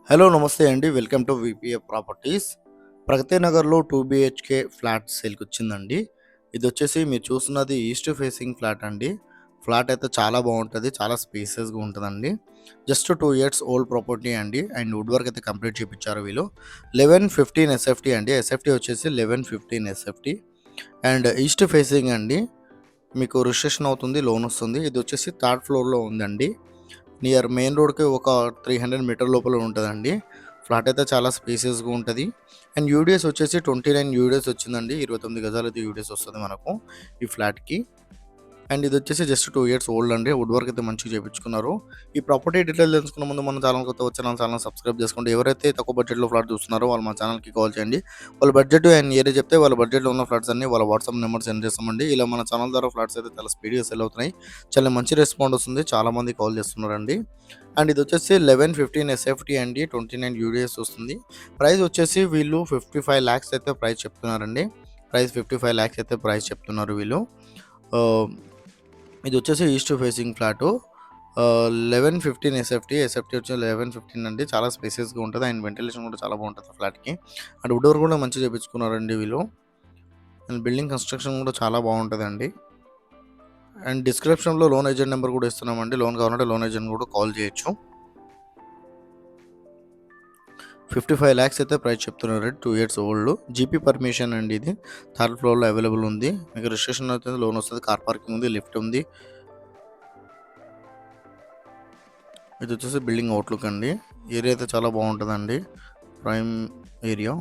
Hello నమస్తే అండి. Welcome to VPA properties. ప్రగతి నగర్‌లో 2 బీహెచ్‌కే ఫ్లాట్ సేల్‌కి వచ్చిందండి. ఇదొచ్చేసి మీరు చూస్తున్నది ఈస్ట్ ఫేసింగ్ ఫ్లాట్ అండి. ఫ్లాట్ అయితే చాలా బాగుంటది. చాలా స్పేసియస్‌గా ఉంటదండి. జస్ట్ 2 ఇయర్స్ ఓల్డ్ ప్రాపర్టీ అండి. అండ్ వుడ్ వర్క్ అయితే కంప్లీట్ చేపిచ్చారు వీళ్ళు. 1115 ఎస్ఎఫ్టీ అండి. ఎస్ఎఫ్టీ వచ్చేసి 1115 ఎస్ఎఫ్టీ అండ్ ఈస్ట్ ఫేసింగ్ అండి. మీకు రిజిస్ట్రేషన్ అవుతుంది. లోన్ వస్తుంది. ఇది వచ్చేసి థర్డ్ ఫ్లోర్‌లో ఉందండి. నియర్ మెయిన్ రోడ్‌కి ఒక 300 మీటర్ లోపల ఉంటదండి. ఫ్లాట్ అయితే చాలా స్పేసియస్‌గా ఉంటది. అండ్ యూడిఎస్ వచ్చేసి 29 యూడిఎస్ వచ్చిందండి. 29 గజాలైతే యూడిఎస్ వస్తది మనకు ఈ ఫ్లాట్‌కి. అండ్ ఇదొచ్చేసి జస్ట్ 2 ఇయర్స్ ఓల్డ్ అండి. వుడ్ వర్క్ అయితే మంచిగా చేపించుకున్నారు. ఈ ప్రాపర్టీ డీటెయిల్ తెలుసుకునే ముందు మన ఛానల్ కొత్తగా వచ్చి నా ఛానల్ సబ్స్క్రైబ్ చేసుకోండి. ఎవరైతే తక్కువ బడ్జెట్‌లో ఫ్లాట్ చూస్తున్నారో వాళ్ళు మా ఛానల్‌కి కాల్ చేయండి. వాళ్ళ బడ్జెట్ అండ్ ఏరియా చెప్తే వాళ్ళ బడ్జెట్‌లో ఉన్న ఫ్లాట్స్ అన్ని వాళ్ళ వాట్సాప్ నెంబర్ సెండ్ చేస్తామండి. ఇలా మన ఛానల్ ద్వారా ఫ్లాట్స్ అయితే చాలా స్పీడ్‌గా సెల్ అవుతున్నాయి. చాలా మంచి రెస్పాండ్ వస్తుంది. చాలామంది కాల్ చేస్తున్నారండి. అండ్ ఇదొచ్చేసి 1115 ఎస్ఎఫ్టీ అండి. 29 యూడిఎస్ వస్తుంది. ప్రైస్ వచ్చేసి వీళ్ళు 55 లాక్స్ అయితే ప్రైస్ చెప్తున్నారండి. 55 లాక్స్ అయితే ప్రైస్ చెప్తున్నారు వీళ్ళు. ఆహ్, ఇది వచ్చేసి ఈస్ట్ ఫేసింగ్ ఫ్లాటు. 1115 ఎస్ఎఫ్టీ వచ్చి 1115 అండి. చాలా స్పేసియస్‌గా ఉంటది. అండ్ వెంటిలేషన్ కూడా చాలా బాగుంటది ఫ్లాట్‌కి. అండ్ వుడ్ వర్క్ కూడా మంచిగా చేపించుకున్నారండి వీళ్ళు. అండ్ బిల్డింగ్ కన్‌స్ట్రక్షన్ కూడా చాలా బాగుంటదండి. అండ్ డిస్క్రిప్షన్‌లో లోన్ ఏజెంట్ నెంబర్ కూడా ఇస్తున్నామండి. లోన్ కావాలంటే లోన్ ఏజెంట్ కూడా కాల్ చేయొచ్చు. 55 లాక్స్ అయితే ప్రైస్ చెప్తున్నారు. 2 ఇయర్స్ ఓల్డ్. జీపీ పర్మిషన్ అండి ఇది. థర్డ్ ఫ్లోర్‌లో అవైలబుల్ ఉంది. మీకు రిజిస్ట్రేషన్ అవుతుంది. లోన్ వస్తది. కార్ పార్కింగ్ ఉంది. లిఫ్ట్ ఉంది. ఇది వచ్చేసి బిల్డింగ్ అవుట్‌లుక్ అండి. ఏరియా అయితే చాలా బాగుంటదండి. Prime area.